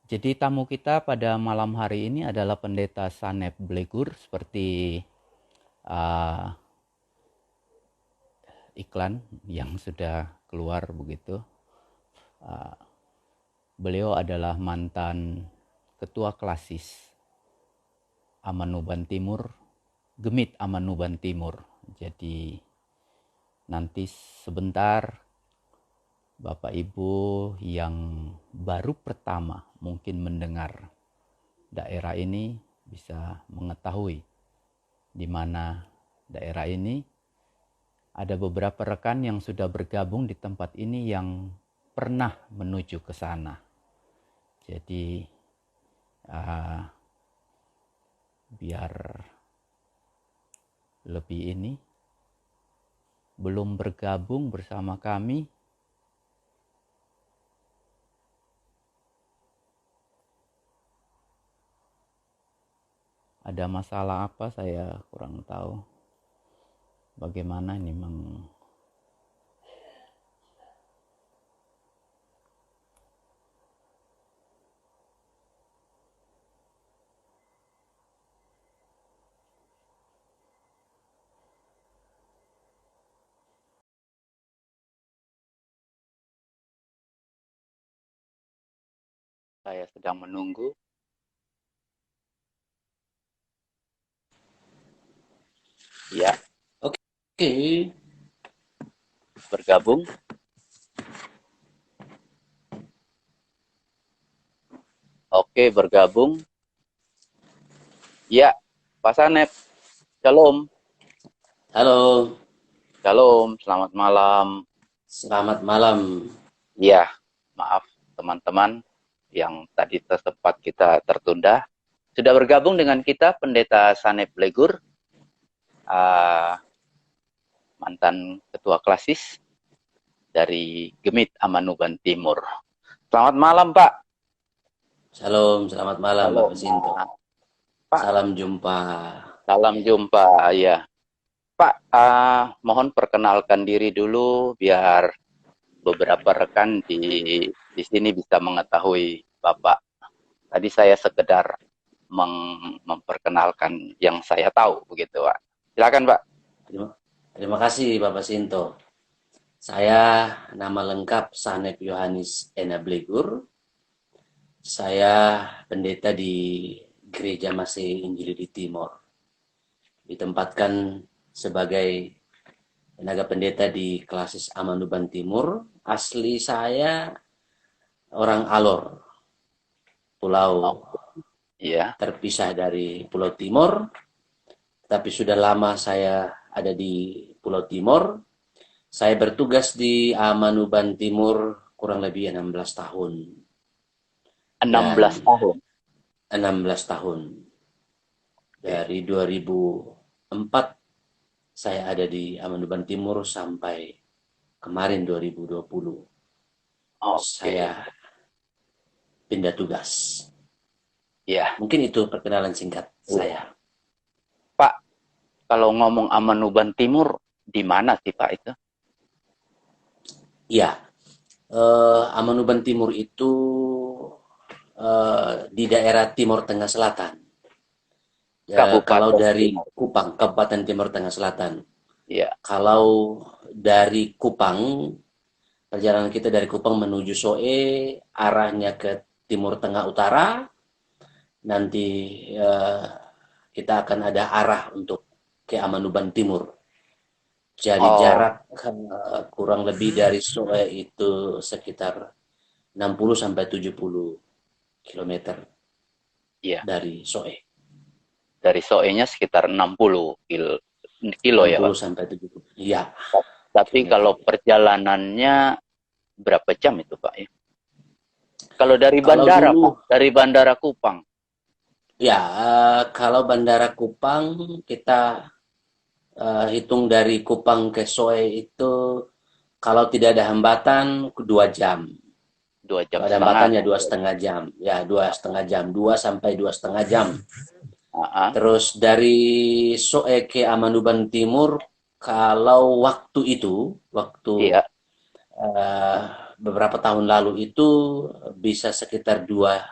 Jadi tamu kita pada malam hari ini adalah Pendeta Sanep Blegur seperti uh, iklan yang sudah keluar begitu. Uh, Beliau adalah mantan ketua klasis Amanuban Timur, Gemit Amanuban Timur. Jadi nanti sebentar Bapak Ibu yang baru pertama mungkin mendengar daerah ini bisa mengetahui di mana daerah ini. Ada beberapa rekan yang sudah bergabung di tempat ini yang pernah menuju ke sana. Jadi uh, biar lebih ini belum bergabung bersama kami. Ada masalah apa saya kurang tahu. Bagaimana ini saya sedang menunggu. Ya, Oke, bergabung. Oke, bergabung. Ya, Pak Sanep. Shalom. halo, Shalom, selamat malam. selamat malam. Ya, maaf teman-teman yang tadi sempat kita tertunda. Sudah bergabung dengan kita Pendeta Sanep Blegur, mantan ketua klasis dari Gemit Amanuban Timur. Selamat malam, Pak. Shalom, selamat malam Halo, Bapak Sinto. Pak. Salam jumpa. Salam jumpa, ya. Pak, mohon perkenalkan diri dulu biar beberapa rekan di sini bisa mengetahui Bapak. Tadi saya sekedar memperkenalkan yang saya tahu begitu, Pak. Silakan, Pak. Terima, terima kasih Bapak Sinto. Saya nama lengkap Sanep Yohanes Enablegur. Saya pendeta di Gereja Masih Injili di Timor. Ditempatkan sebagai tenaga pendeta di Klasis Amanuban Timur. Asli saya orang Alor, Oh, pulau iya. terpisah dari Pulau Timor, tapi sudah lama saya ada di Pulau Timor. Saya bertugas di Amanuban Timur kurang lebih 16 tahun. 16 Dan tahun. 16 tahun. Oke. Dari 2004 saya ada di Amanuban Timur sampai kemarin 2020. Oke. Saya pindah tugas. Ya. Mungkin itu perkenalan singkat saya. Iya. Pak, kalau ngomong Amanuban Timur, di mana sih, Pak, itu? Iya, Amanuban Timur itu di daerah Timur Tengah Selatan. Kalau Kabupaten dari Timur. Kupang, Kabupaten Timur Tengah Selatan. Iya. Kalau dari Kupang, perjalanan kita dari Kupang menuju Soe, arahnya ke Timur Tengah Utara, nanti eh, kita akan ada arah untuk ke Amanuban Timur. Jadi Oh, jarak kurang lebih dari Soe itu sekitar 60 sampai 70 kilometer iya. dari Soe. Dari Soe-nya sekitar 60 kilo enam ya, Pak. puluh sampai 70. Iya, Tapi kilometer. kalau perjalanannya berapa jam itu, Pak, ya? Kalau dari Kalau bandara, dulu Pak, dari Bandara Kupang. ya, kalau Bandara Kupang kita hitung dari Kupang ke Soe itu kalau tidak ada hambatan 2 jam. 2 jam Kalau ada setengah. hambatan ya 2,5 jam. Ya 2,5 jam, 2 sampai 2,5 jam. Ah, Terus dari Soe ke Amanuban Timur, kalau waktu iya. eh, beberapa tahun lalu itu bisa sekitar 2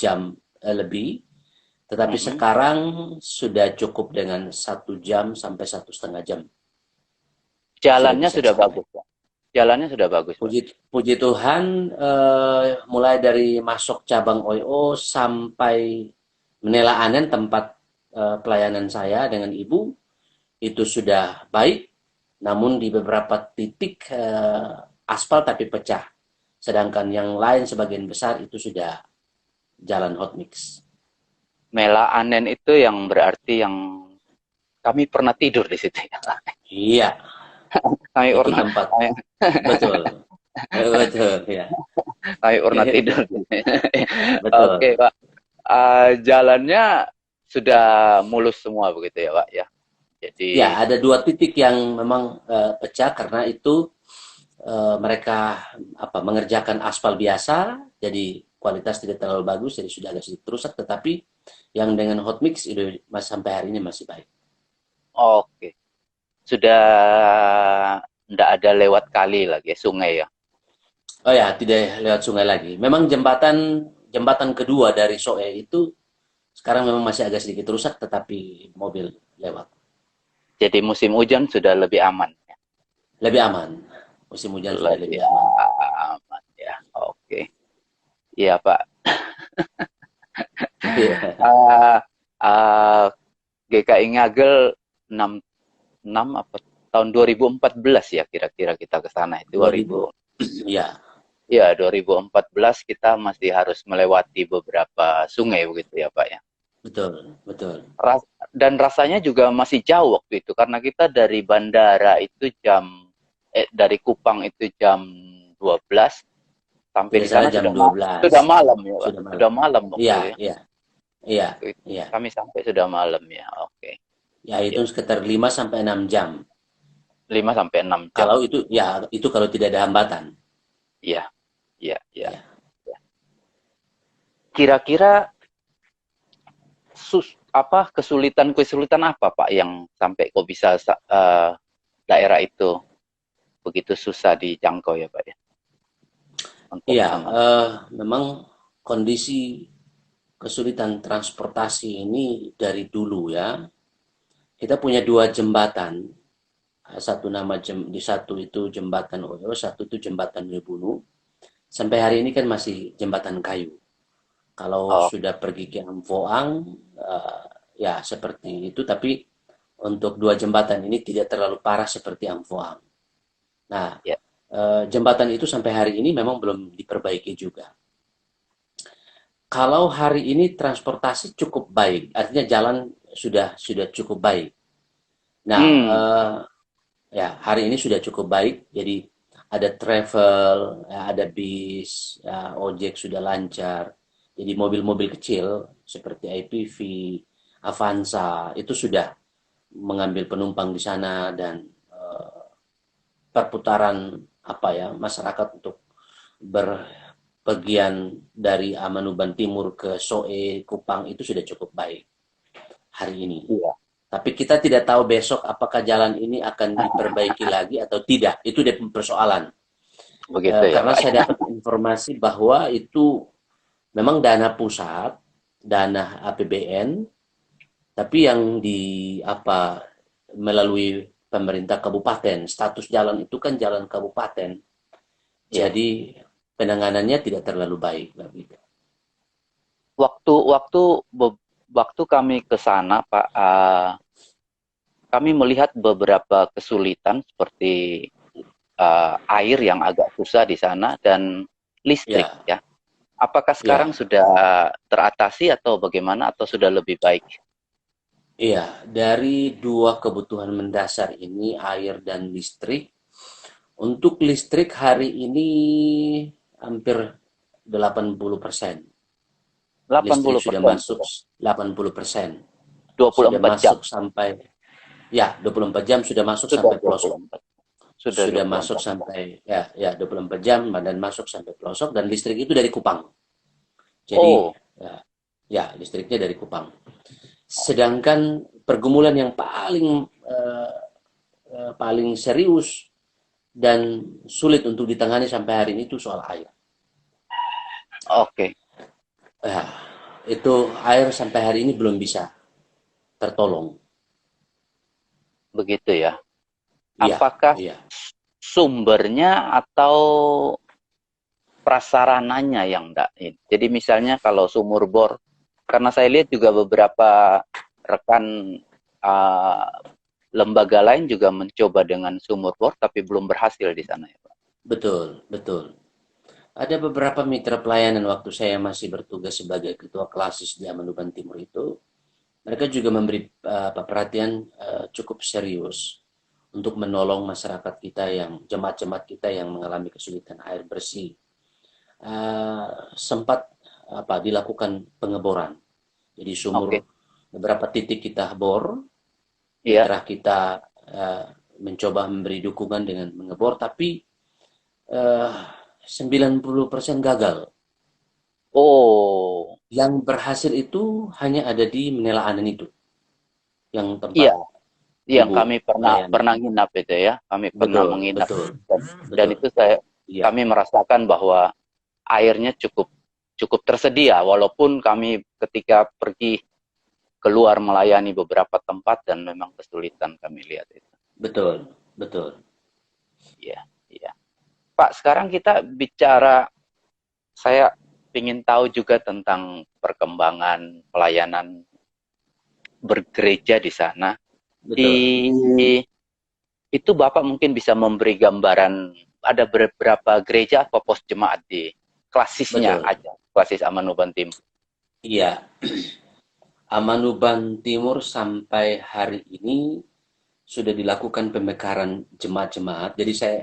jam lebih, tetapi sekarang sudah cukup dengan 1 jam sampai 1,5 jam. Sudah Jalannya bisa sudah sampai. bagus, Pak. Jalannya sudah bagus, Pak. Puji Tuhan, mulai dari masuk cabang OYO sampai Menela Anen tempat pelayanan saya dengan ibu itu sudah baik, namun di beberapa titik aspal tapi pecah. Sedangkan yang lain sebagian besar itu sudah jalan hot mix. Mela Anen itu yang berarti yang kami pernah tidur di situ. Iya, Kami itu pernah, tempat. Betul. Betul, ya. kami pernah tidur. Betul. Oke, Pak. Jalannya sudah mulus semua begitu ya, Pak ya. Ya, Jadi, ada 2 titik yang memang pecah karena itu mereka mengerjakan aspal biasa, jadi kualitas tidak terlalu bagus, jadi sudah agak sedikit rusak. Tetapi yang dengan hot mix itu sampai hari ini masih baik. oke. Sudah tidak ada lewat kali lagi, sungai ya. Oh ya, tidak lewat sungai lagi. Memang jembatan jembatan kedua dari Soe itu sekarang memang masih agak sedikit rusak, tetapi mobil lewat. Jadi musim hujan sudah lebih aman. Lebih aman. Musim hujan sudah Lebih lebih aman. aman ya. Oke. Iya, Pak. Iya. Uh, uh, GKI Ngagel 6 6 apa tahun 2014 ya kira-kira kita ke sana. 2000. 2000. Ya, Ya, 2014 kita masih harus melewati beberapa sungai begitu ya, Pak ya. betul, betul. Dan rasanya juga masih jauh waktu itu karena kita dari bandara itu dari Kupang itu jam 12 sampai Tidak di salah sana jam sudah 12. malam ya, Pak. Sudah malam. Sudah malam waktu Iya, itu ya. iya, iya, Waktu itu iya. kami sampai sudah malam ya. Oke. Ya, itu Ya, sekitar 5 sampai 6 jam. 5 sampai 6 jam. Kalau itu, ya, itu kalau tidak ada hambatan. Iya, iya, iya. Ya. Ya. Kira-kira kesulitan apa Pak yang sampai kok bisa daerah itu begitu susah dijangkau ya Pak ya untuk Iya, dengan memang kondisi kesulitan transportasi ini dari dulu ya. Kita punya 2 jembatan. Satu nama di satu itu jembatan Oyo, satu itu jembatan Lebunu. Sampai hari ini kan masih jembatan kayu. Kalau oh sudah pergi ke Amfoang, ya seperti itu. Tapi untuk 2 jembatan ini tidak terlalu parah seperti Amfoang. Nah, ya jembatan itu sampai hari ini memang belum diperbaiki juga. Kalau hari ini transportasi cukup baik, artinya jalan sudah cukup baik. Nah, hmm ya hari ini sudah cukup baik. Jadi ada travel, ya, ada bis, ya, ojek sudah lancar. Jadi mobil-mobil kecil seperti IPV, Avanza itu sudah mengambil penumpang di sana dan perputaran masyarakat untuk berpergian dari Amanuban Timur ke Soe, Kupang itu sudah cukup baik hari ini. iya Tapi kita tidak tahu besok apakah jalan ini akan diperbaiki lagi atau tidak. Itu dia persoalan. begitu ya Karena Pak saya dapat informasi bahwa itu memang dana pusat, dana APBN, tapi yang melalui pemerintah kabupaten. Status jalan itu kan jalan kabupaten. ya Jadi penanganannya tidak terlalu baik. waktu waktu waktu kami ke sana Pak kami melihat beberapa kesulitan seperti air yang agak susah di sana dan listrik Ya, ya. Apakah sekarang ya, sudah teratasi atau bagaimana atau sudah lebih baik? iya. Dari 2 kebutuhan mendasar ini, air dan listrik. Untuk listrik hari ini hampir 80%. Listrik sudah 80% masuk sudah. 80%. Sudah 24 jam. masuk sampai, ya, 24 jam sudah masuk Sudah sampai pelosok. 24. Sudah Sudah masuk 24 jam. sampai, ya 24 jam dan masuk sampai pelosok, dan listrik itu dari Kupang. Jadi, Oh, ya listriknya dari Kupang. Sedangkan pergumulan yang paling serius dan sulit untuk ditangani sampai hari ini itu soal air. oke. Ya, itu air sampai hari ini belum bisa tertolong. Begitu ya. Iya, Apakah iya, sumbernya atau prasarananya yang enggak ini? Jadi misalnya kalau sumur bor, karena saya lihat juga beberapa rekan uh, lembaga lain juga mencoba dengan sumur bor, tapi belum berhasil di sana ya Pak. betul, betul. Ada beberapa mitra pelayanan waktu saya masih bertugas sebagai ketua klasis di Amanuban Timur itu, mereka juga memberi perhatian cukup serius untuk menolong masyarakat kita yang jemaat-jemaat kita yang mengalami kesulitan air bersih. Sempat dilakukan pengeboran. Jadi Oke, sumur beberapa titik kita bor, iya. mitra kita mencoba memberi dukungan dengan mengebor, tapi eh, 90% gagal. Oh, Yang berhasil itu hanya ada di Menela Anen itu, yang tempat iya. Yang ibu kami pernah melayani. pernah nginap itu ya, kami pernah Betul, menginap betul, dan betul. itu saya Iya, kami merasakan bahwa airnya cukup cukup tersedia walaupun kami ketika pergi keluar melayani beberapa tempat dan memang kesulitan kami lihat itu. betul, betul. Iya, iya. Pak, sekarang kita bicara saya ingin tahu juga tentang perkembangan pelayanan bergereja di sana. Di Betul. itu Bapak mungkin bisa memberi gambaran ada beberapa gereja atau pos jemaat di klasisnya Betul. aja, klasis Amanuban Tim. Iya, Amanuban Timur sampai hari ini sudah dilakukan pemekaran jemaat-jemaat. Jadi saya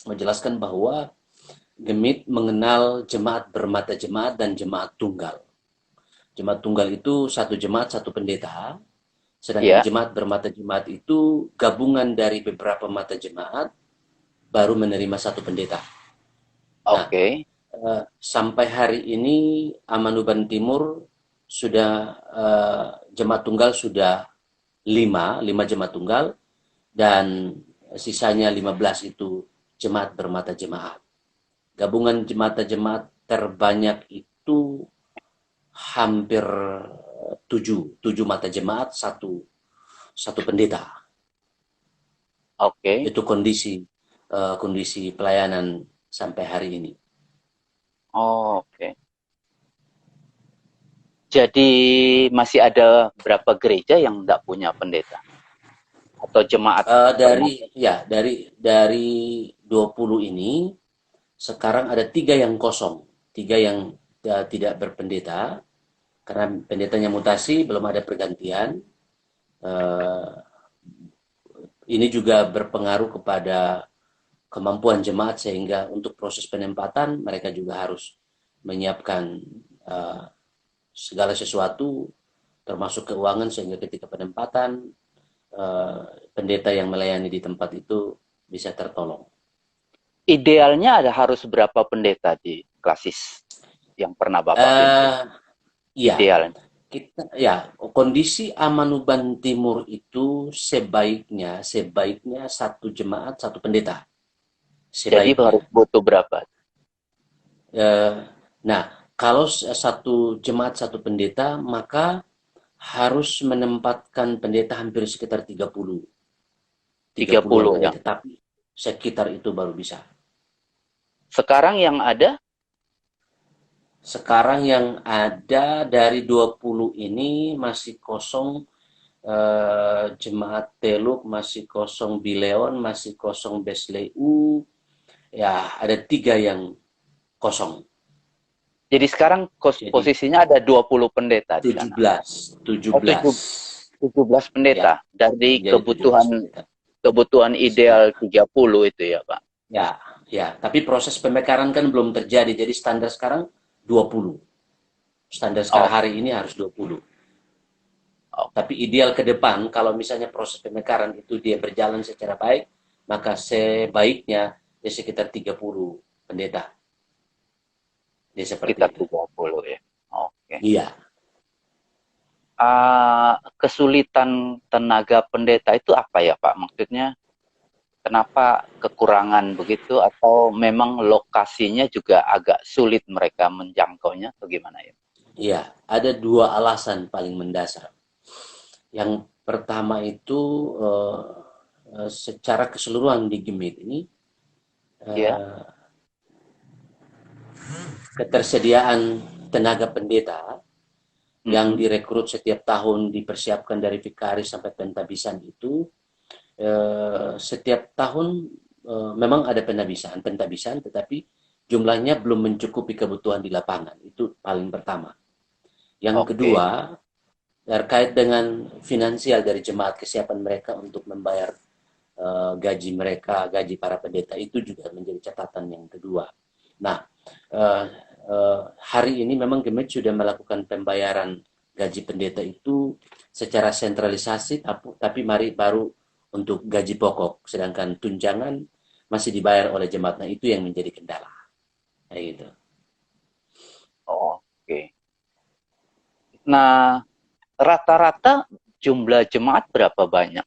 menjelaskan bahwa Gemit mengenal jemaat bermata jemaat dan jemaat tunggal. Jemaat tunggal itu satu jemaat, satu pendeta. Sedangkan Ya, jemaat bermata jemaat itu gabungan dari beberapa mata jemaat baru menerima satu pendeta. Nah, oke. sampai hari ini Amanuban Timur sudah jemaat tunggal sudah lima jemaat tunggal dan sisanya 15 itu jemaat bermata jemaat. Gabungan jemaat terbanyak itu hampir tujuh mata jemaat, satu pendeta. Oke. Itu kondisi pelayanan sampai hari ini. Oh, oke. Jadi masih ada berapa gereja yang tidak punya pendeta atau jemaat bermata? Dari 20 ini sekarang ada tiga yang kosong, tiga yang tidak berpendeta karena pendetanya mutasi, belum ada pergantian. Eh, ini juga berpengaruh kepada kemampuan jemaat sehingga untuk proses penempatan mereka juga harus menyiapkan uh, segala sesuatu termasuk keuangan sehingga ketika penempatan pendeta yang melayani di tempat itu bisa tertolong. Idealnya ada harus berapa pendeta di klasis yang pernah Bapak pimpin? Eh iya, Idealnya. ya kondisi Amanuban Timur itu sebaiknya satu jemaat satu pendeta Jadi sebaiknya. harus butuh berapa? Eh, nah, kalau satu jemaat satu pendeta maka harus menempatkan pendeta hampir sekitar 30 an 30 ya. pendeta, tapi sekitar itu baru bisa. Sekarang yang ada Sekarang yang ada dari 20 ini masih kosong, Jemaat Teluk masih kosong, Bileon masih kosong, Besleu, ya ada tiga yang kosong. jadi sekarang Jadi posisinya ada 20 pendeta di tujuh sana. belas tujuh Oh, belas 17 ya, pendeta dari jadi 17 kebutuhan pendeta. kebutuhan ideal 30 itu ya, Pak. Ya, ya, tapi proses pemekaran kan belum terjadi, jadi standar sekarang 20. Standar sekarang Oh, hari ini harus 20. oh, Tapi ideal ke depan, kalau misalnya proses pemekaran itu dia berjalan secara baik, maka sebaiknya ya sekitar 30 pendeta. Dia seperti sekitar itu. 30 ya. Oke. Iya. Kesulitan tenaga pendeta itu apa ya, Pak? Maksudnya kenapa kekurangan begitu atau memang lokasinya juga agak sulit mereka menjangkaunya atau gimana ya? Iya, ada dua alasan paling mendasar. Yang pertama itu secara keseluruhan di Gemit ini Ya. eh, ketersediaan tenaga pendeta yang Mm-mm. direkrut setiap tahun dipersiapkan dari vikaris sampai pentabisan itu setiap tahun memang ada pentabisan tetapi jumlahnya belum mencukupi kebutuhan di lapangan. Itu paling pertama. Yang Oke. kedua, terkait dengan finansial dari jemaat, kesiapan mereka untuk membayar gaji mereka, gaji para pendeta itu juga menjadi catatan yang kedua. Nah, uh, hari ini memang Gemet sudah melakukan pembayaran gaji pendeta itu secara sentralisasi, tapi mari baru untuk gaji pokok, sedangkan tunjangan masih dibayar oleh jemaat. Nah, itu yang menjadi kendala. Kayak gitu. Oke. Nah, rata-rata jumlah jemaat berapa banyak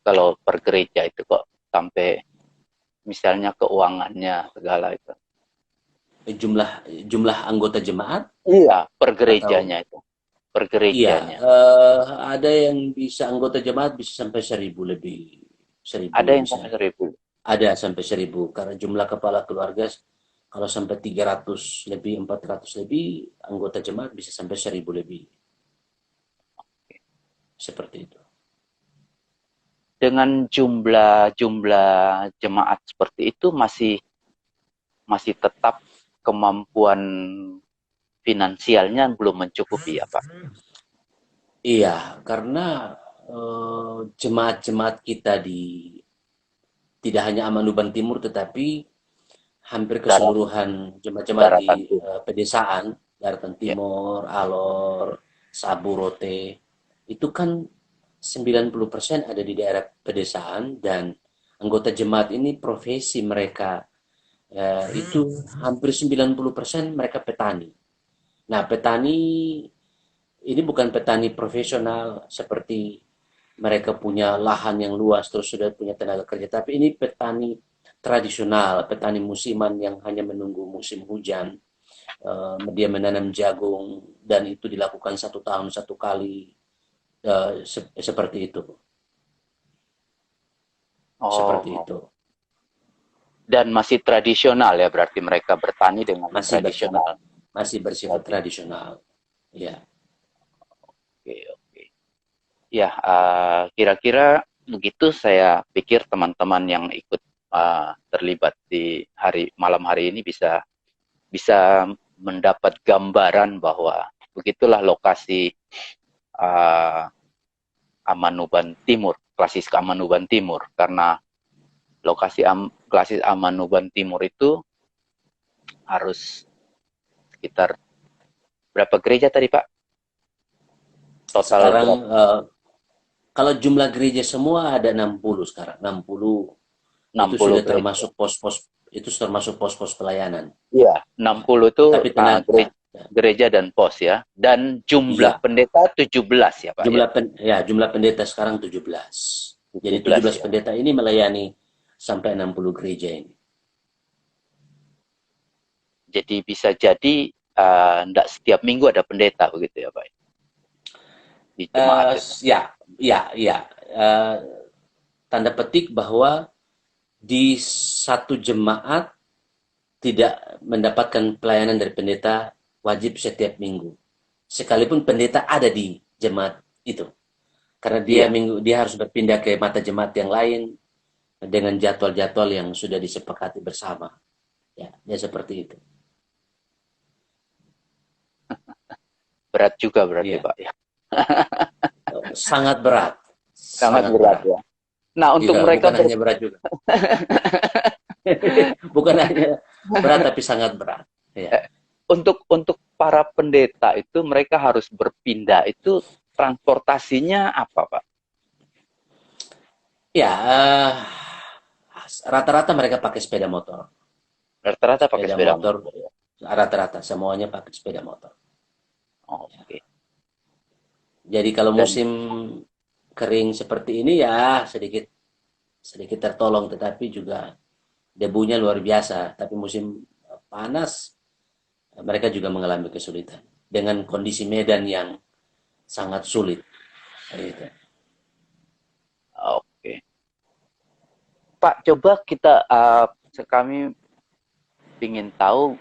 kalau per gereja itu kok sampai misalnya keuangannya segala itu? Jumlah jumlah anggota jemaat Iya, per atau gerejanya itu. Per iya, gerejanya. ada yang bisa anggota jemaat bisa sampai 1.000 lebih, 1.000 Ada yang bisa. sampai 1.000. Ada sampai 1.000 karena jumlah kepala keluarga kalau sampai 300 lebih, 400 lebih, anggota jemaat bisa sampai 1.000 lebih. Seperti itu. Dengan jumlah jemaat seperti itu masih masih tetap kemampuan finansialnya belum mencukupi ya, Pak. Iya, karena jemaat-jemaat kita di tidak hanya Amanuban Timur tetapi hampir Darat keseluruhan jemaat-jemaat daratan di timur. pedesaan, Daratan Ya. Timur, Alor, Sabu, Rote, itu kan 90% ada di daerah pedesaan dan anggota jemaat ini profesi mereka itu hampir 90% mereka petani. Nah, petani ini bukan petani profesional seperti mereka punya lahan yang luas terus sudah punya tenaga kerja, tapi ini petani tradisional, petani musiman yang hanya menunggu musim hujan. Dia menanam jagung dan itu dilakukan 1 tahun 1 kali, seperti itu, seperti Oh, itu. dan masih tradisional ya berarti mereka bertani dengan Masih bersifat tradisional. masih bersifat Berarti. tradisional, ya. Oke, oke. Ya, kira-kira begitu saya pikir teman-teman yang ikut terlibat di malam hari ini bisa bisa mendapat gambaran bahwa begitulah lokasi uh, Amanuban Timur, klasis Amanuban Timur, karena klasis Amanuban Timur itu harus sekitar berapa gereja tadi Pak? Total Sekarang berapa? kalau jumlah gereja semua ada 60 sekarang. 60 itu 60 sudah gereja. termasuk pos-pos, itu termasuk pos-pos pelayanan. Iya, Ya. 60 itu Tapi tenaga gereja dan pos ya. Dan jumlah iya, pendeta 17 ya Pak ya. jumlah pendeta sekarang 17. Jadi 17 17 ya. pendeta ini melayani sampai 60 gereja ini. Jadi bisa jadi enggak setiap minggu ada pendeta begitu ya Pak di jemaat Eh, itu. ya, ya, ya. Eh, Tanda petik bahwa di satu jemaat tidak mendapatkan pelayanan dari pendeta wajib setiap minggu. Sekalipun pendeta ada di jemaat itu. Karena Iya. dia harus berpindah ke mata jemaat yang lain dengan jadwal-jadwal yang sudah disepakati bersama. Ya, ya seperti itu. Berat juga berarti Iya, Pak ya. sangat berat, Sangat sangat berat berat. ya. Nah, untuk Iya, mereka bukan hanya berat juga. Bukan hanya berat tapi sangat berat. Ya. untuk para pendeta itu mereka harus berpindah itu transportasinya apa Pak? Ya, rata-rata mereka pakai sepeda motor. Rata-rata pakai Sepeda sepeda motor, motor ya. rata-rata semuanya pakai sepeda motor. Oh, oke. Jadi kalau Dan musim kering seperti ini ya sedikit sedikit tertolong, tetapi juga debunya luar biasa. Tapi musim panas mereka juga mengalami kesulitan. dengan kondisi medan yang sangat sulit. Gitu. Oke. Pak, coba kami ingin tahu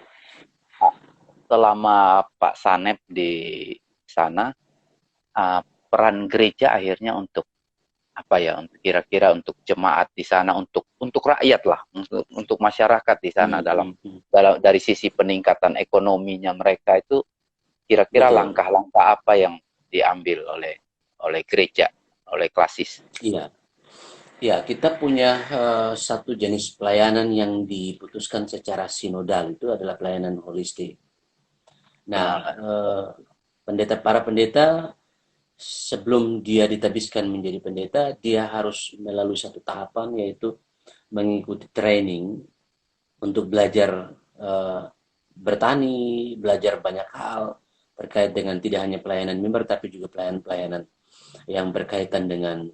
selama Pak Sanep di sana, uh, peran gereja akhirnya untuk apa ya? Untuk kira-kira untuk jemaat di sana, untuk rakyat lah, untuk masyarakat di sana Hmm, dalam hmm, hmm. dari sisi peningkatan ekonominya mereka itu kira-kira Betul. langkah-langkah apa yang diambil oleh gereja, oleh klasis. Iya. Ya, kita punya satu jenis pelayanan yang diputuskan secara sinodal, itu adalah pelayanan holistik. Nah, para pendeta sebelum dia ditabiskan menjadi pendeta, dia harus melalui satu tahapan yaitu mengikuti training untuk belajar bertani, belajar banyak hal terkait dengan tidak hanya pelayanan mimbar tapi juga pelayanan-pelayanan yang berkaitan dengan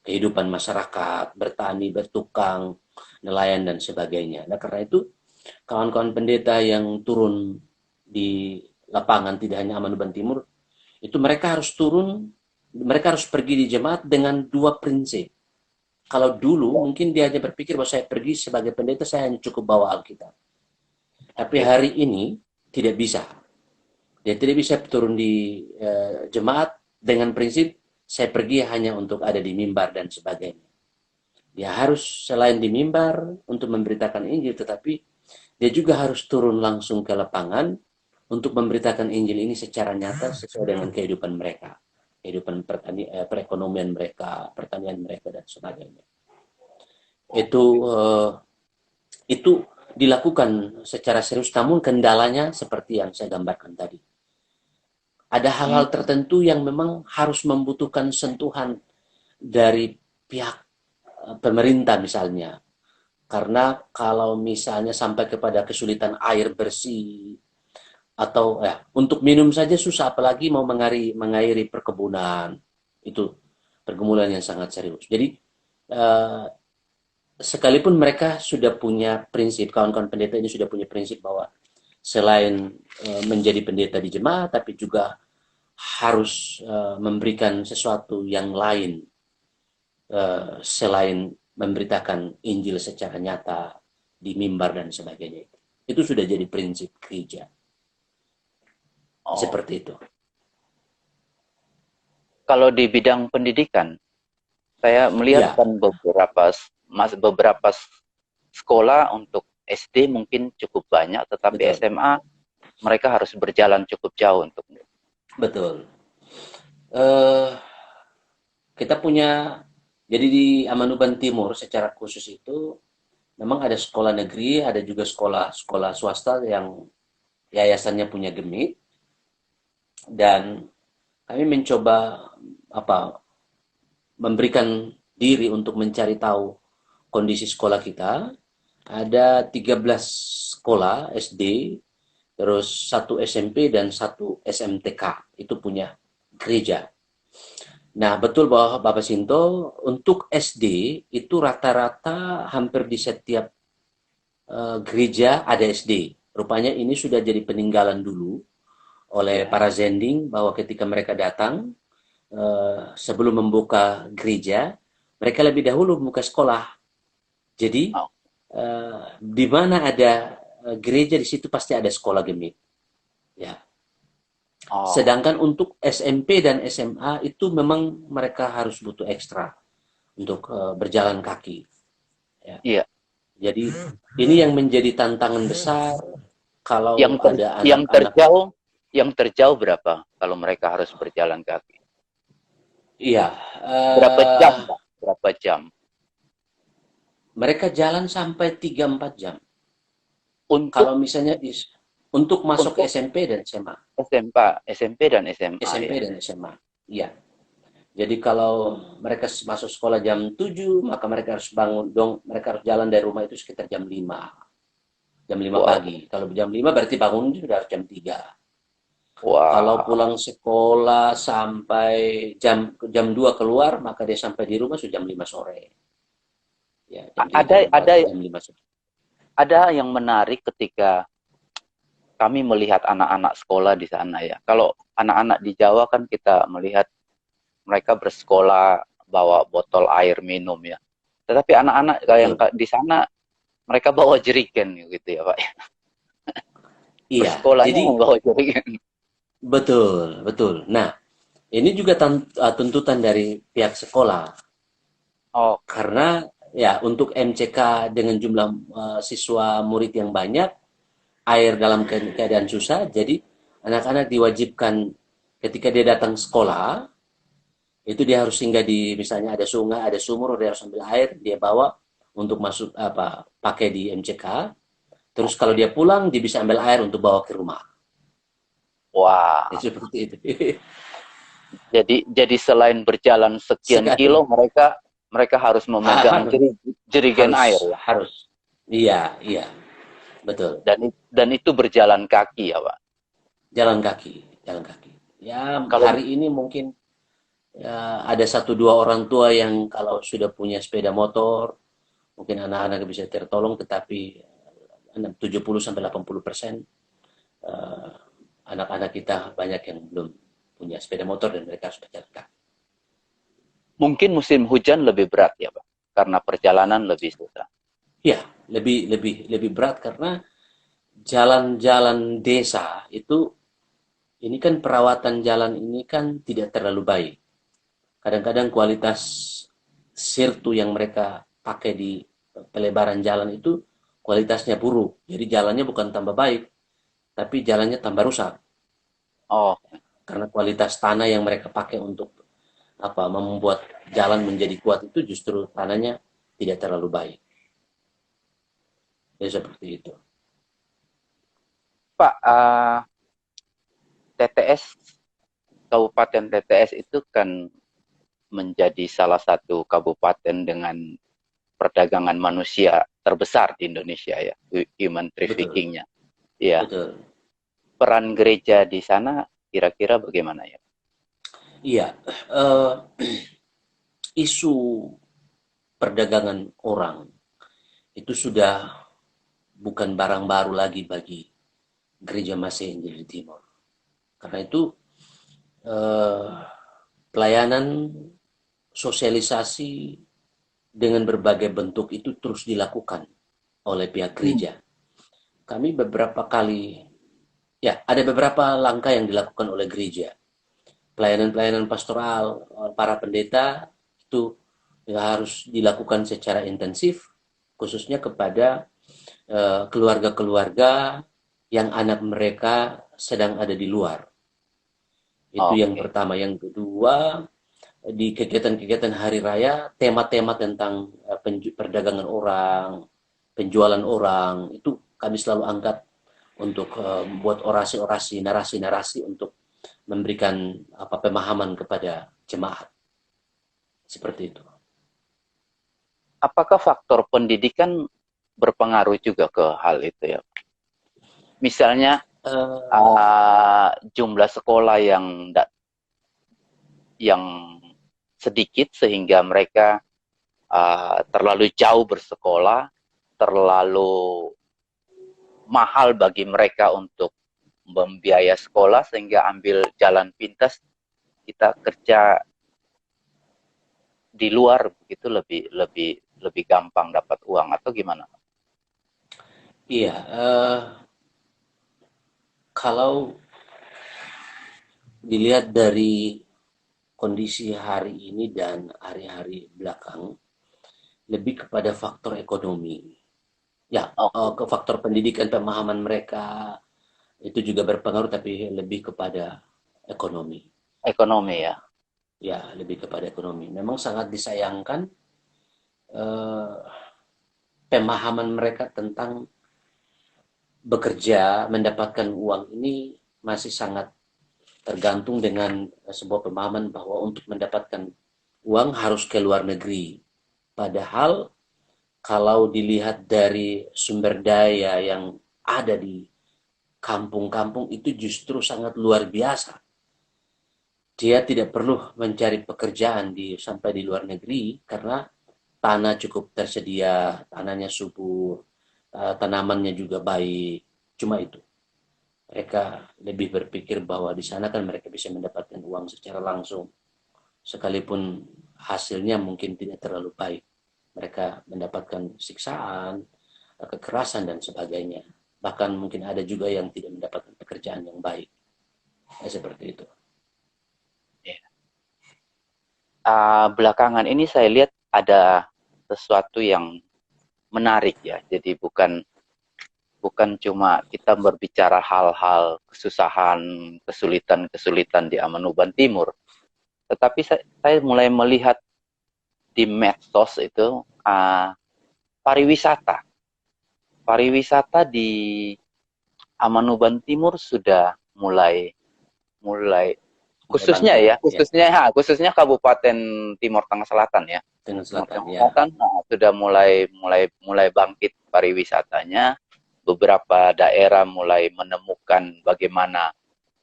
kehidupan masyarakat, bertani, bertukang, nelayan dan sebagainya. Nah, karena itu kawan-kawan pendeta yang turun di lapangan tidak hanya Amanuban Timur, itu mereka harus pergi di jemaat dengan dua prinsip. Kalau dulu mungkin dia hanya berpikir bahwa saya pergi sebagai pendeta, saya hanya cukup bawa Alkitab. Tapi Oke. hari ini tidak bisa. Dia tidak bisa turun di jemaat dengan prinsip saya pergi hanya untuk ada di mimbar dan sebagainya. Dia harus selain di mimbar untuk memberitakan Injil, tetapi dia juga harus turun langsung ke lapangan untuk memberitakan Injil ini secara nyata sesuai dengan kehidupan mereka, kehidupan perekonomian mereka, pertanian mereka dan sebagainya. Itu dilakukan secara serius, namun kendalanya seperti yang saya gambarkan tadi. Ada hal-hal Hmm. tertentu yang memang harus membutuhkan sentuhan dari pihak pemerintah misalnya. Karena kalau misalnya sampai kepada kesulitan air bersih atau untuk minum saja susah, apalagi mau mengairi perkebunan, itu pergumulan yang sangat serius. Jadi eh, sekalipun mereka sudah punya prinsip, kawan-kawan pendeta ini sudah punya prinsip bahwa selain menjadi pendeta di jemaat, tapi juga harus memberikan sesuatu yang lain selain memberitakan Injil secara nyata di mimbar dan sebagainya. Itu sudah jadi prinsip gereja. Oh. Seperti itu. Kalau di bidang pendidikan, saya melihat Ya, kan beberapa sekolah untuk SD mungkin cukup banyak, tetapi betul. SMA mereka harus berjalan cukup jauh untuk. Betul. Eh, kita punya, jadi di Amanuban Timur secara khusus itu, memang ada sekolah negeri, ada juga sekolah-sekolah swasta yang yayasannya punya gemit, dan kami mencoba apa memberikan diri untuk mencari tahu kondisi sekolah kita. Ada 13 sekolah SD, terus satu SMP dan satu SMTK. Itu punya gereja. Nah, betul bahwa Bapak Sinto, untuk SD itu rata-rata hampir di setiap gereja ada SD. Rupanya ini sudah jadi peninggalan dulu oleh Ya. para Zending bahwa ketika mereka datang, sebelum membuka gereja, mereka lebih dahulu membuka sekolah. Jadi Oh. di mana ada gereja di situ pasti ada sekolah gemit. Ya. Oh, Sedangkan oke. untuk SMP dan SMA itu memang mereka harus butuh ekstra untuk berjalan kaki. Ya. Iya. Jadi ini yang menjadi tantangan besar Yang kalau ter, ada yang anak-anak. terjauh, yang terjauh berapa kalau mereka harus berjalan kaki? Iya, Berapa jam, Pak? Berapa jam? mereka jalan sampai 3-4 jam. Untuk Kalau misalnya untuk masuk untuk SMP dan SMA. SMP dan SMA SMP ya. dan SMA. Iya. Jadi kalau mereka masuk sekolah jam 7, maka mereka harus bangun dong, mereka harus jalan dari rumah itu sekitar jam 5. Jam 5 Wow. pagi. Kalau jam 5 berarti bangun sudah harus jam 3. Kalau Wah. pulang sekolah sampai jam 2 keluar, maka dia sampai di rumah sudah jam 5 sore. Ya, jam 3 Ada jam 4 ada jam 5 sore. ada yang menarik ketika kami melihat anak-anak sekolah di sana ya. Kalau anak-anak di Jawa kan kita melihat mereka bersekolah bawa botol air minum ya. Tetapi anak-anak yang betul. di sana mereka bawa jerigen gitu ya Pak. Iya, Bersekolahnya jadi membawa jerigen. betul, betul. Nah, ini juga tuntutan dari pihak sekolah Oke. karena ya untuk MCK dengan jumlah siswa murid yang banyak, air dalam keadaan susah, jadi anak-anak diwajibkan ketika dia datang sekolah, itu dia harus singgah di misalnya ada sungai, ada sumur, dia harus ambil air, dia bawa untuk masuk apa pakai di MCK. Terus kalau Oke. dia pulang, dia bisa ambil air untuk bawa ke rumah. Ya, Wah. seperti itu. Jadi selain berjalan sekian kilo Sekali. mereka harus memegang Harus, jerigen harus, air ya. harus. Iya, iya, betul. Dan itu berjalan kaki ya Pak. Jalan kaki, jalan kaki. Ya, Kalau hari ini mungkin ya, ada satu dua orang tua yang kalau sudah punya sepeda motor, mungkin anak-anak bisa tertolong, tetapi 70-80% eh, anak-anak kita banyak yang belum punya sepeda motor dan mereka harus berjalan kaki. mungkin musim hujan lebih berat ya Pak, karena perjalanan lebih susah. Ya, lebih lebih lebih berat karena jalan-jalan desa itu ini kan perawatan jalan ini kan tidak terlalu baik. Kadang-kadang kualitas sirtu yang mereka pakai di pelebaran jalan itu kualitasnya buruk. Jadi jalannya bukan tambah baik, tapi jalannya tambah rusak. Oh, Karena kualitas tanah yang mereka pakai untuk apa membuat jalan menjadi kuat itu justru tanahnya tidak terlalu baik. Ya seperti itu. Pak, TTS Kabupaten TTS itu kan menjadi salah satu kabupaten dengan perdagangan manusia terbesar di Indonesia ya, human Betul, trafficking-nya. Ya, betul. peran gereja di sana kira-kira bagaimana ya? Iya, eh, isu perdagangan orang itu sudah bukan barang baru lagi bagi gereja Masih Injil di Timur. Karena itu eh, pelayanan sosialisasi dengan berbagai bentuk itu terus dilakukan oleh pihak Hmm. gereja. Kami beberapa kali, ya ada beberapa langkah yang dilakukan oleh gereja. Pelayanan-pelayanan pastoral para pendeta itu harus dilakukan secara intensif, khususnya kepada keluarga-keluarga yang anak mereka sedang ada di luar. Itu yang Oke. pertama. Yang kedua, di kegiatan-kegiatan hari raya, tema-tema tentang perdagangan orang, penjualan orang, itu kami selalu angkat untuk buat orasi-orasi, narasi-narasi untuk memberikan apa pemahaman kepada jemaat. Seperti itu. Apakah faktor pendidikan berpengaruh juga ke hal itu ya? Misalnya Uh, jumlah sekolah yang sedikit sehingga mereka terlalu jauh bersekolah, terlalu mahal bagi mereka untuk membiaya sekolah sehingga ambil jalan pintas, kita kerja di luar begitu lebih lebih lebih gampang dapat uang atau gimana? iya, kalau dilihat dari kondisi hari ini dan hari-hari belakang, lebih kepada faktor ekonomi. Ya, Oke, ke faktor pendidikan, pemahaman mereka itu juga berpengaruh, tapi lebih kepada ekonomi. ekonomi ya. Ya, lebih kepada ekonomi. Memang sangat disayangkan eh, pemahaman mereka tentang bekerja, mendapatkan uang ini masih sangat tergantung dengan sebuah pemahaman bahwa untuk mendapatkan uang harus ke luar negeri. Padahal kalau dilihat dari sumber daya yang ada di kampung-kampung itu justru sangat luar biasa. Dia tidak perlu mencari pekerjaan sampai di luar negeri karena tanah cukup tersedia, tanahnya subur, tanamannya juga baik. Cuma itu. Mereka lebih berpikir bahwa di sana kan mereka bisa mendapatkan uang secara langsung, sekalipun hasilnya mungkin tidak terlalu baik. Mereka mendapatkan siksaan, kekerasan, dan sebagainya. Bahkan mungkin ada juga yang tidak mendapatkan pekerjaan yang baik. Seperti itu. Belakangan ini saya lihat ada sesuatu yang menarik ya. Jadi bukan bukan cuma kita berbicara hal-hal kesusahan, kesulitan-kesulitan di Amanuban Timur, tetapi saya mulai melihat di medsos itu pariwisata. Pariwisata di Amanuban Timur sudah mulai mulai khususnya Bangkit, ya, ya. khususnya Kabupaten Timur Tengah Selatan ya. Dengan Timur Selatan, Tengah ya. Selatan sudah mulai bangkit pariwisatanya. Beberapa daerah mulai menemukan bagaimana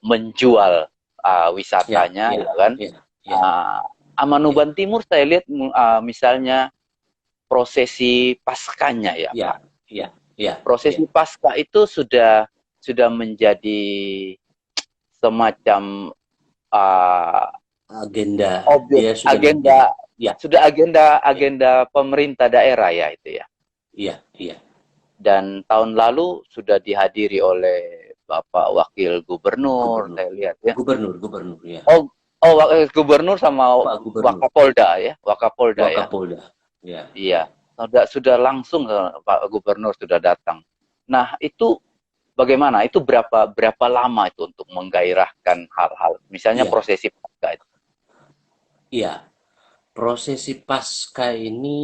menjual Ya, wisatanya, ya, ya kan? ya, ya, ya, Amanuban Timur saya lihat misalnya prosesi Paskanya ya ya, Pak. ya, ya, ya. Prosesi Paskah itu sudah menjadi semacam uh, Agenda, objek dia sudah menjadi, agenda ya, sudah agenda ya, agenda pemerintah daerah ya itu ya. ya, ya. Dan tahun lalu sudah dihadiri oleh Bapak Wakil Gubernur, Gubernur, saya lihat ya. gubernur, ya. Oh, oh Wakil Gubernur sama Pak Gubernur, Wakapolda ya, Wakapolda ya. Wakapolda, ya, Iya, ya. sudah langsung Pak Gubernur sudah datang. Nah, itu bagaimana? Itu berapa lama itu untuk menggairahkan hal-hal, misalnya Iya, prosesi Paskah itu? iya. Prosesi Pasca ini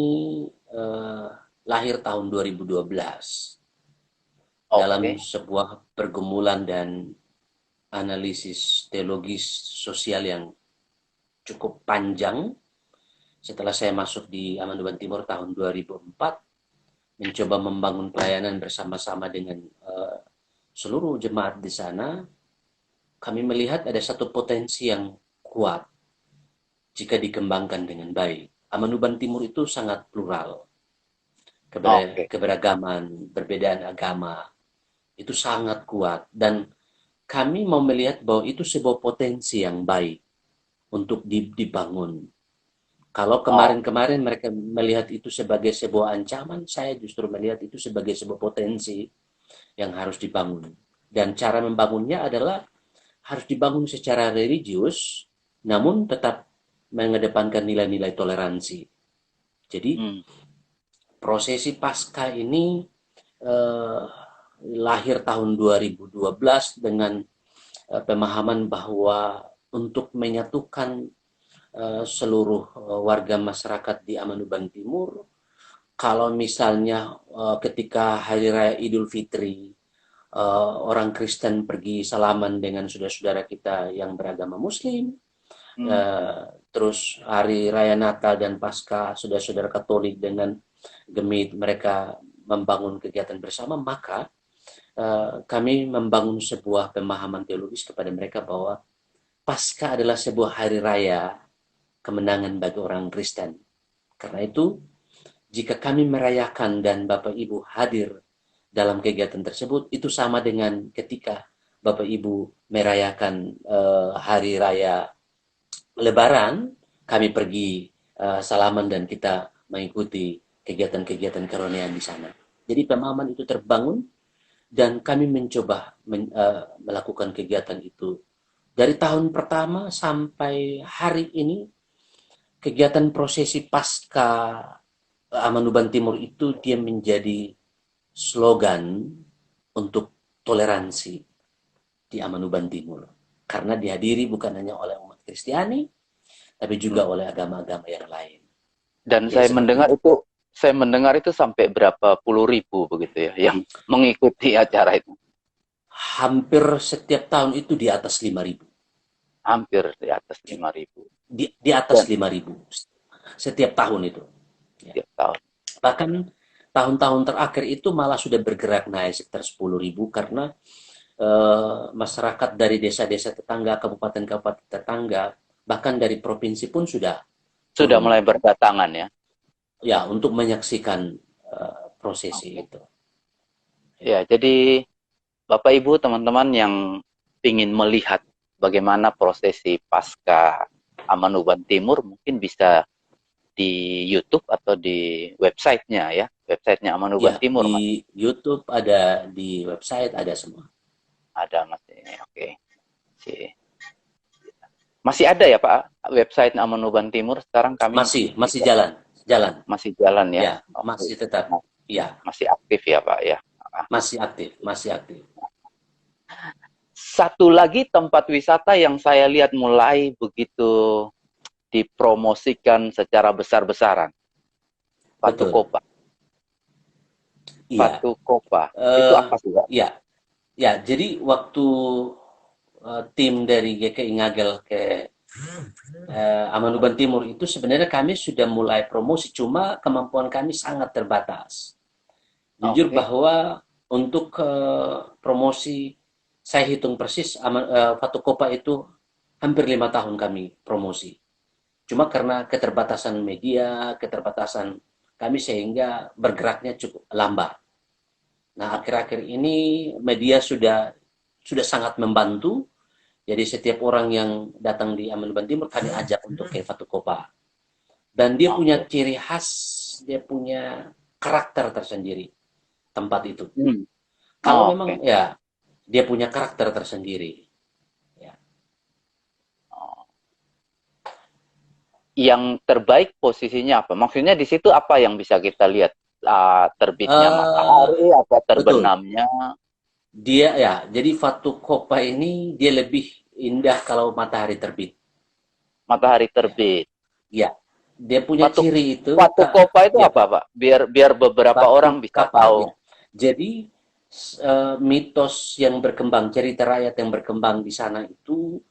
eh, lahir tahun 2012 dalam Oke. sebuah pergumulan dan analisis teologis sosial yang cukup panjang. Setelah saya masuk di Amandemen Timur tahun 2004, mencoba membangun pelayanan bersama-sama dengan seluruh jemaat di sana, kami melihat ada satu potensi yang kuat jika dikembangkan dengan baik. Amanuban Timur itu sangat plural, Oke. keberagaman, perbedaan agama, itu sangat kuat. Dan kami mau melihat bahwa itu sebuah potensi yang baik untuk dibangun. Kalau Oh, kemarin-kemarin mereka melihat itu sebagai sebuah ancaman, saya justru melihat itu sebagai sebuah potensi yang harus dibangun. Dan cara membangunnya adalah harus dibangun secara religius, namun tetap mengedepankan nilai-nilai toleransi. Jadi hmm. prosesi Paskah ini eh, lahir tahun 2012 dengan pemahaman bahwa untuk menyatukan seluruh warga masyarakat di Amanuban Timur, kalau misalnya ketika Hari Raya Idul Fitri orang Kristen pergi salaman dengan saudara-saudara kita yang beragama Muslim, Hmm. terus Hari Raya Natal dan Paskah saudara-saudara Katolik dengan gemit mereka membangun kegiatan bersama, maka kami membangun sebuah pemahaman teologis kepada mereka bahwa Paskah adalah sebuah hari raya kemenangan bagi orang Kristen. Karena itu, jika kami merayakan dan Bapak Ibu hadir dalam kegiatan tersebut, itu sama dengan ketika Bapak Ibu merayakan hari raya Lebaran, kami pergi salaman dan kita mengikuti kegiatan-kegiatan kerohanian di sana. Jadi pemahaman itu terbangun dan kami mencoba melakukan kegiatan itu. Dari tahun pertama sampai hari ini, kegiatan prosesi pasca Amanuban Timur itu dia menjadi slogan untuk toleransi di Amanuban Timur. Karena dihadiri bukan hanya oleh umat Kristiani, tapi juga oleh agama-agama yang lain. Dan Jadi seperti itu. saya mendengar itu sampai berapa puluh ribu begitu ya, yang mengikuti acara itu. Hampir setiap tahun itu di atas 5.000. Hampir di atas 5.000 Di atas dan 5.000 setiap tahun itu. Ya. tiap tahun. Bahkan tahun-tahun terakhir itu malah sudah bergerak naik sekitar 10.000 karena masyarakat dari desa-desa tetangga, kabupaten-kabupaten tetangga, bahkan dari provinsi pun sudah Sudah turun. mulai berdatangan ya. Ya, untuk menyaksikan prosesi Oke. itu. Ya, jadi Bapak Ibu teman-teman yang ingin melihat bagaimana prosesi pasca Amanuban Timur mungkin bisa di YouTube atau di websitenya ya, websitenya Ya, Amanuban Timur Mas. di YouTube ada, di website ada semua. Ada Mas ini, oke. Oke. Masih ada ya Pak website Amanuban Timur sekarang kami Masih tidak jalan, jalan. masih jalan ya. Ya, Oke. masih tetap. Ya, Masih aktif ya Pak ya. masih aktif, masih aktif. Satu lagi tempat wisata yang saya lihat mulai begitu dipromosikan secara besar-besaran, Batu Betul. Kopa. Iya. Batu Kopa. Itu Eh, apa sih Pak? ya, ya. Jadi waktu tim dari GKI Ngagel ke Amanuban Timur itu sebenarnya kami sudah mulai promosi, cuma kemampuan kami sangat terbatas. Jujur Oke. bahwa untuk promosi, saya hitung persis Fatu Kopa itu hampir 5 tahun kami promosi. Cuma karena keterbatasan media, keterbatasan kami sehingga bergeraknya cukup lambat. Nah, akhir-akhir ini media sudah sangat membantu. Jadi setiap orang yang datang di Amanuban Timur kami ajak untuk ke Fatu Kopa. Dan dia punya Oke. ciri khas, dia punya karakter tersendiri tempat itu. Hmm. Kalau memang Oke. ya dia punya karakter tersendiri. Ya. Oh. Yang terbaik posisinya apa? Maksudnya di situ apa yang bisa kita lihat? Terbitnya Eh, matahari atau betul. terbenamnya Dia ya, jadi Fatu Kopa ini dia lebih indah kalau matahari terbit. matahari Ya, terbit. ya. Dia punya Batu ciri itu, Batu Kopa itu ya apa, Pak? Biar biar beberapa batu orang bisa kapal. tahu. Ya. Jadi mitos yang berkembang, cerita rakyat yang berkembang di sana itu,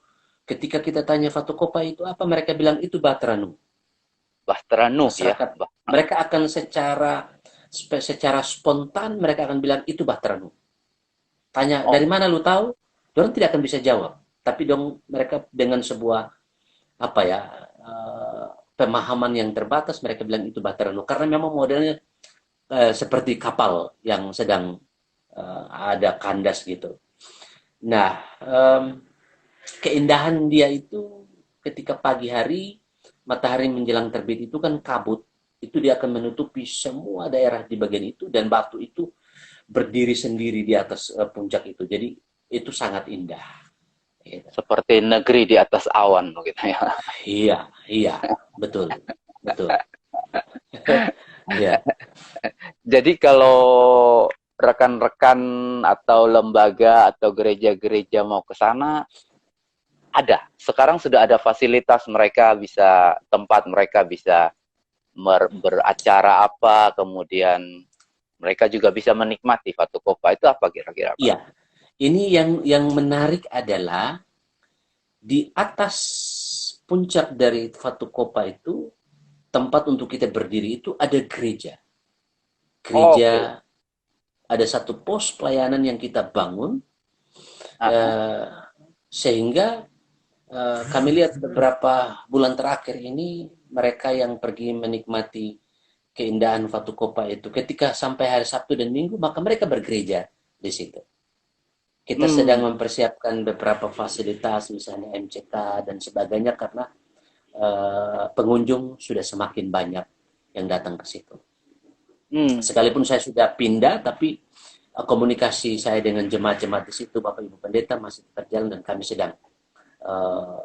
ketika kita tanya Fatu Kopa itu apa, mereka bilang itu Batranu. Bahtera Nuh ya. Masyarakat mereka akan secara spontan mereka akan bilang itu Batranu. Tanya dari Oh, mana lu tahu? Orang tidak akan bisa jawab. Tapi dong mereka dengan sebuah apa ya pemahaman yang terbatas mereka bilang itu Batranu karena memang modelnya seperti kapal yang sedang ada kandas gitu. Nah, keindahan dia itu ketika pagi hari matahari menjelang terbit itu kan kabut, itu dia akan menutupi semua daerah di bagian itu dan batu itu berdiri sendiri di atas puncak itu. Jadi itu sangat indah. Gitu. seperti negeri di atas awan gitu ya. Iya, iya, betul, betul. Iya, Jadi kalau rekan-rekan atau lembaga atau gereja-gereja mau ke sana ada. Sekarang sudah ada fasilitas mereka bisa tempat mereka bisa beracara apa, kemudian mereka juga bisa menikmati Fatu Kopa itu apa kira-kira, Pak? iya. Ini yang menarik adalah di atas puncak dari Fatu Kopa itu tempat untuk kita berdiri itu ada gereja. Oke. Gereja ada satu pos pelayanan yang kita bangun Aha. eh, sehingga kami lihat beberapa bulan terakhir ini mereka yang pergi menikmati keindahan Fatu Kopa itu ketika sampai hari Sabtu dan Minggu maka mereka bergereja di situ. Kita sedang Hmm. mempersiapkan beberapa fasilitas misalnya MCK dan sebagainya karena pengunjung sudah semakin banyak yang datang ke situ. Hmm. Sekalipun saya sudah pindah, tapi komunikasi saya dengan jemaat-jemaat di situ, Bapak Ibu Pendeta masih terjalan dan kami sedang uh,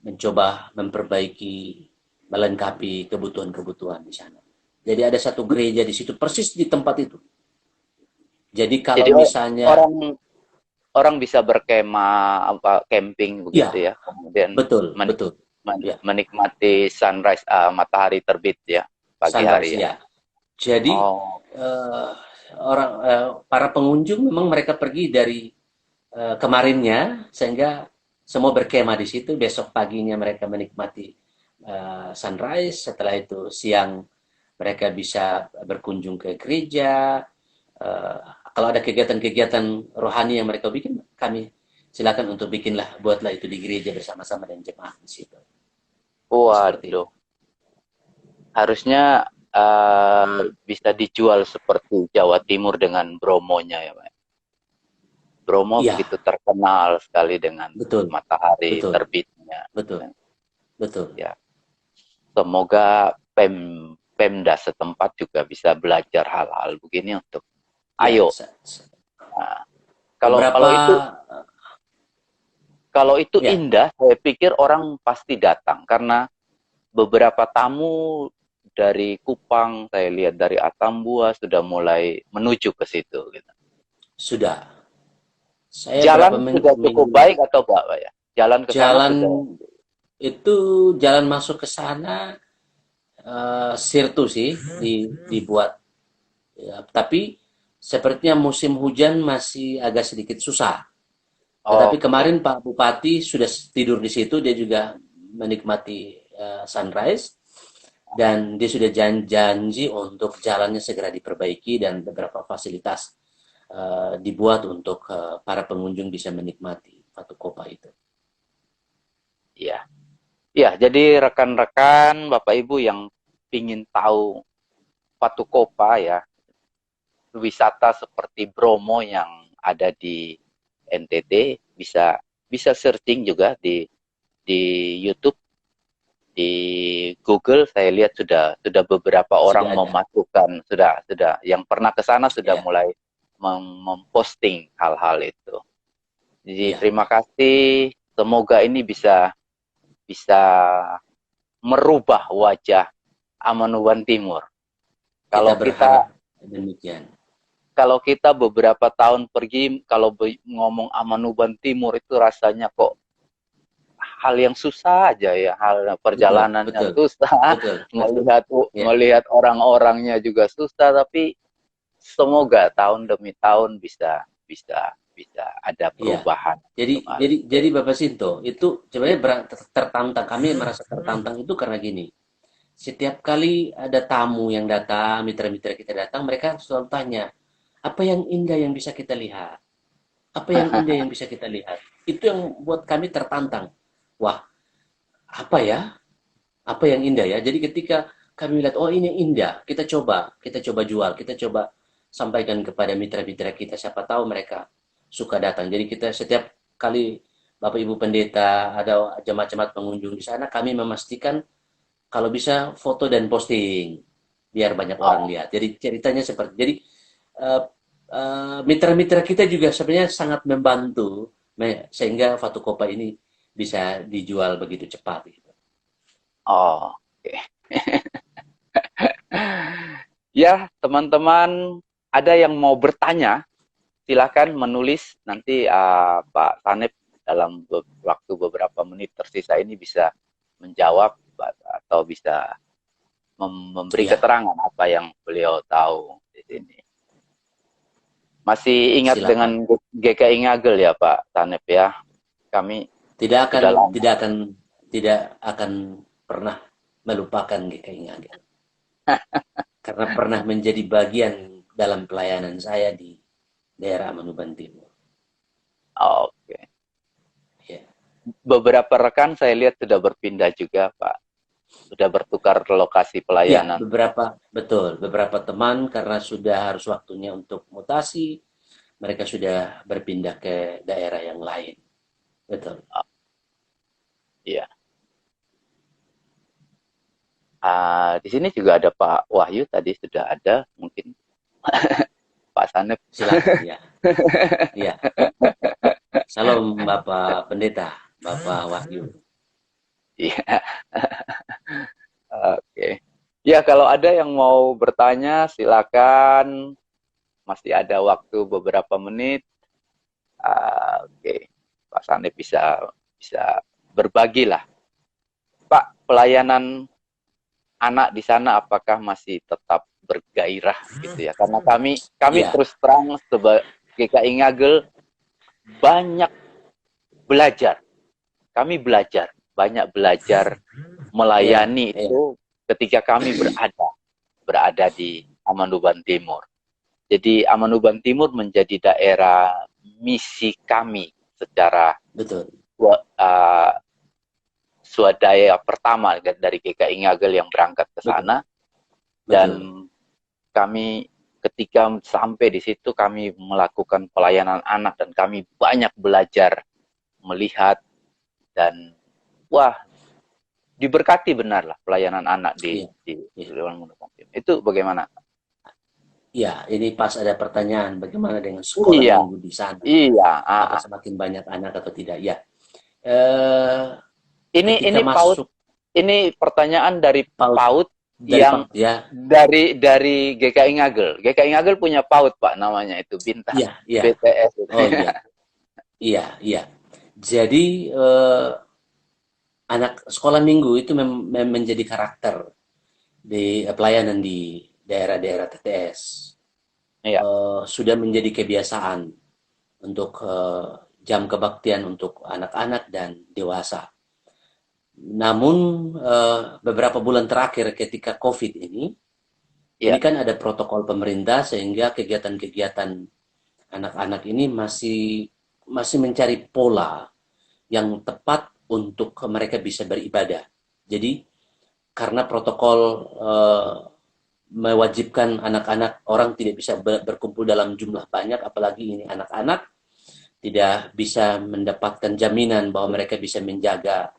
mencoba memperbaiki, melengkapi kebutuhan-kebutuhan di sana. Jadi ada satu gereja di situ, persis di tempat itu. Jadi kalau Jadi misalnya, orang orang bisa berkemah apa camping ya begitu ya, kemudian betul, betul, ya menikmati sunrise matahari terbit ya pagi sunrise hari ya. ya. Jadi Oh. uh, para pengunjung memang mereka pergi dari kemarinnya sehingga semua berkemah di situ. Besok paginya mereka menikmati sunrise. Setelah itu siang mereka bisa berkunjung ke gereja. Uh, Kalau ada kegiatan-kegiatan rohani yang mereka bikin, kami silakan untuk bikinlah, buatlah itu di gereja bersama-sama dengan jemaat di situ. Seperti itu. Waduh, harusnya bisa dijual seperti Jawa Timur dengan Bromonya ya, Pak. Bromo Iya, begitu terkenal sekali dengan betul, matahari betul, terbitnya. betul, betul. Ya, semoga Pemda setempat juga bisa belajar hal-hal begini untuk Ya, ayo. Nah, kalau beberapa kalau itu ya indah, saya pikir orang pasti datang karena beberapa tamu dari Kupang, saya lihat dari Atambua sudah mulai menuju ke situ. Gitu. sudah. Saya berapa Jalan sudah cukup minggu baik atau enggak, Pak ya? Jalan ke sana jalan sudah. itu jalan masuk ke sana sirtu sih dibuat. Ya, tapi sepertinya musim hujan masih agak sedikit susah. Tetapi Oke, kemarin Pak Bupati sudah tidur di situ, dia juga menikmati sunrise dan dia sudah janji untuk jalannya segera diperbaiki dan beberapa fasilitas dibuat untuk para pengunjung bisa menikmati Fatu Kopa itu. iya. Iya, jadi rekan-rekan, Bapak Ibu yang ingin tahu Patu Kopa ya, wisata seperti Bromo yang ada di NTT bisa bisa searching juga di YouTube, di Google. Saya lihat sudah beberapa orang Sudah ada. memasukkan, sudah yang pernah ke sana sudah Ya, mulai memposting hal-hal itu. Jadi iya. terima kasih, semoga ini bisa bisa merubah wajah Amanuban Timur. Kita Kalau berharap kita demikian. kalau kita beberapa tahun pergi, kalau ngomong Amanuban Timur itu rasanya kok hal yang susah aja ya, hal Betul, perjalanannya betul, susah, betul, betul. melihat Ya, melihat orang-orangnya juga susah, tapi semoga tahun demi tahun bisa bisa bisa ada iya. perubahan Jadi, untuk hal jadi itu. Bapak Sinto, itu sebenarnya Ya. tertantang. Kami merasa tertantang itu karena gini. Setiap kali ada tamu yang datang, mitra-mitra kita datang, mereka selalu tanya, apa yang indah yang bisa kita lihat? Apa yang indah yang bisa kita lihat? Itu yang buat kami tertantang. Wah, apa ya? Apa yang indah ya? Jadi ketika kami lihat, oh ini indah, kita coba jual, kita coba sampaikan kepada mitra-mitra kita, siapa tahu mereka suka datang. Jadi kita setiap kali Bapak Ibu Pendeta ada jemaat-jemaat pengunjung di sana, kami memastikan kalau bisa foto dan posting biar banyak orang Oh, lihat. Jadi ceritanya seperti jadi eh, mitra-mitra kita juga sebenarnya sangat membantu sehingga Fatukopa ini bisa dijual begitu cepat gitu. oh, oke. Ya, teman-teman, ada yang mau bertanya, silakan menulis nanti Pak Sanep dalam waktu beberapa menit tersisa ini bisa menjawab atau bisa memberi Ya, keterangan apa yang beliau tahu di sini. Masih ingat silakan. dengan GKI Ngagel ya Pak Sanep ya? Kami Tidak akan sudah lama. tidak akan tidak akan pernah melupakan GKI Ngagel. Karena pernah menjadi bagian dalam pelayanan saya di daerah Manuban Timur. Oke. Ya. Beberapa rekan saya lihat sudah berpindah juga Pak. Sudah bertukar lokasi Iya, pelayanan. beberapa teman karena sudah harus waktunya untuk mutasi, mereka sudah berpindah ke daerah yang lain. Betul. Iya. Di sini juga ada Pak Wahyu tadi sudah ada, mungkin Pak Sanep. Silakan ya. Iya. Salam Bapak Pendeta, Bapak Wahyu. Iya. Oke. Ya, kalau ada yang mau bertanya, silakan. Masih ada waktu beberapa menit. Oke, Pak Sanep bisa bisa berbagi lah. Pak, pelayanan anak di sana apakah masih tetap bergairah gitu ya? Karena kami Iya, terus terang sebagai GKI Ngagel banyak belajar. Kami belajar, banyak belajar iya, melayani iya. itu ketika kami berada di Amanuban Timur. Jadi Amanuban Timur menjadi daerah misi kami secara Betul, uh, swadaya pertama dari GKI Ngagel yang berangkat ke betul, sana, dan betul. kami ketika sampai di situ kami melakukan pelayanan anak dan kami banyak belajar melihat dan wah diberkati benar lah pelayanan anak Iya, di iya. Dewan Mendukung Tim. Itu bagaimana? Ya, ini pas ada pertanyaan bagaimana dengan sekolah Iya, minggu di sana? iya. Apa semakin banyak anak atau tidak? Ya, eh, ketika Ini PAUD, masuk ini pertanyaan dari PAUD PAUD dari yang ya, dari GKI Ngagel. GKI Ngagel punya PAUD Pak namanya itu Bintang iya, iya. BTS. Oh iya, iya, iya. Jadi anak sekolah minggu itu menjadi karakter di pelayanan di daerah-daerah TTS. Iya. Sudah menjadi kebiasaan untuk jam kebaktian untuk anak-anak dan dewasa. Namun beberapa bulan terakhir ketika COVID ini Iya. kan ada protokol pemerintah sehingga kegiatan-kegiatan anak-anak ini masih mencari pola yang tepat untuk mereka bisa beribadah. Jadi karena protokol mewajibkan anak-anak orang tidak bisa berkumpul dalam jumlah banyak, apalagi ini anak-anak tidak bisa mendapatkan jaminan bahwa mereka bisa menjaga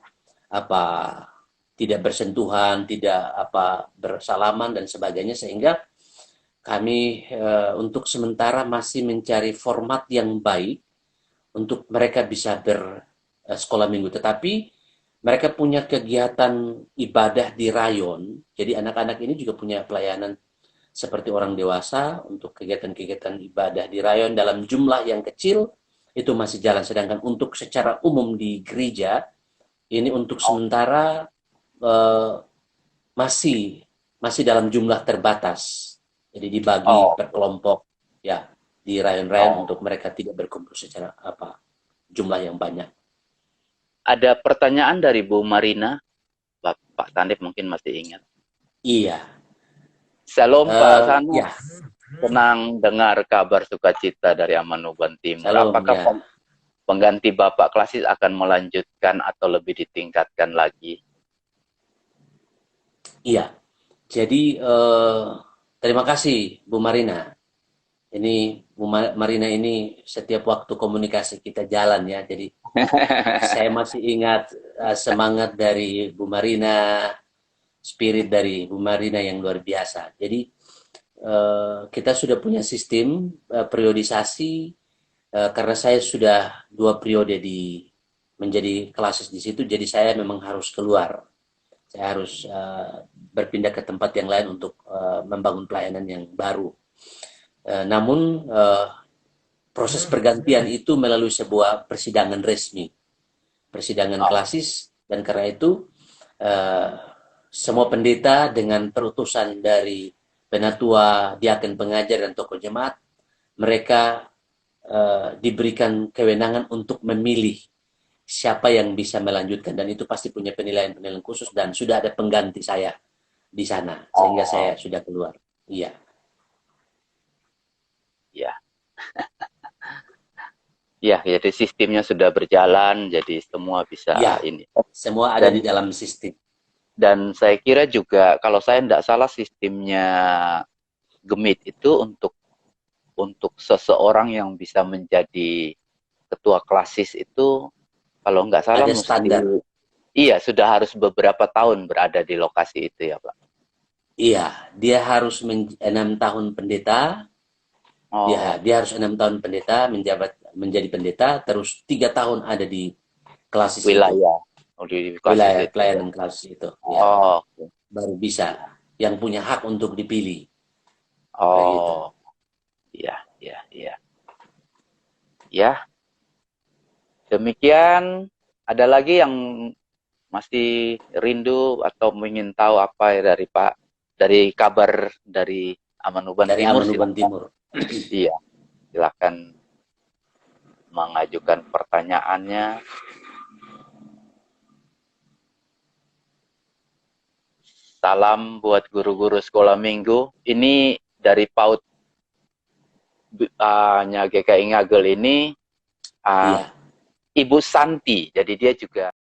apa tidak bersentuhan, tidak bersalaman dan sebagainya, sehingga kami untuk sementara masih mencari format yang baik untuk mereka bisa bersekolah minggu. Tetapi mereka punya kegiatan ibadah di rayon, jadi anak-anak ini juga punya pelayanan seperti orang dewasa untuk kegiatan-kegiatan ibadah di rayon dalam jumlah yang kecil itu masih jalan. Sedangkan untuk secara umum di gereja ini untuk Oh, sementara eh, masih masih dalam jumlah terbatas. Jadi dibagi oh, per kelompok ya di rayon-rayon oh. untuk mereka tidak berkumpul secara jumlah yang banyak. Ada pertanyaan dari Bu Marina. Pak Tandip mungkin masih ingat. Iya, Shalom Pak Sanu. ya, Senang dengar kabar sukacita dari Amanuban Timur. salam Apakah ya. pengganti Bapak Klasis akan melanjutkan atau lebih ditingkatkan lagi? Iya. Jadi terima kasih Bu Marina. Ini Bu Marina ini setiap waktu komunikasi kita jalan ya. Jadi saya masih ingat semangat dari Bu Marina, spirit dari Bu Marina yang luar biasa. Jadi kita sudah punya sistem periodisasi karena saya sudah 2 periode menjadi klasis di situ. Jadi saya memang harus keluar. Saya harus berpindah ke tempat yang lain untuk membangun pelayanan yang baru. Namun proses pergantian itu melalui sebuah persidangan resmi, persidangan Oh, klasis, dan karena itu eh, semua pendeta dengan perutusan dari penatua, diaken pengajar, dan tokoh jemaat, mereka diberikan kewenangan untuk memilih siapa yang bisa melanjutkan, dan itu pasti punya penilaian-penilaian khusus, dan sudah ada pengganti saya di sana sehingga oh, saya sudah keluar. Iya. ya. Ya, jadi sistemnya sudah berjalan, jadi semua bisa Ya, ini. semua ada di Dan dalam sistem. saya kira juga kalau saya tidak salah sistemnya Gemit itu untuk seseorang yang bisa menjadi ketua klasis itu kalau nggak salah Ada mesti standar. iya sudah harus beberapa tahun berada di lokasi itu ya Pak. Iya, dia harus 6 tahun pendeta. Oh, Dia harus 6 tahun pendeta menjabat menjadi pendeta, terus 3 tahun ada di klasis itu, wilayah di klasis wilayah itu ya. pelayanan klasis itu. Ya, Oh, oke. baru bisa yang punya hak untuk dipilih begitu. Oh, iya, iya, iya. Ya, demikian. Ada lagi yang masih rindu atau ingin tahu apa ya dari kabar dari Amanuban Dari Timur Amanuban silakan. Timur. Iya, silakan mengajukan pertanyaannya. Salam buat guru-guru sekolah minggu. Ini dari PAUD-nya GKI Ngagel ini uh, Iya. Ibu Santi. Jadi dia juga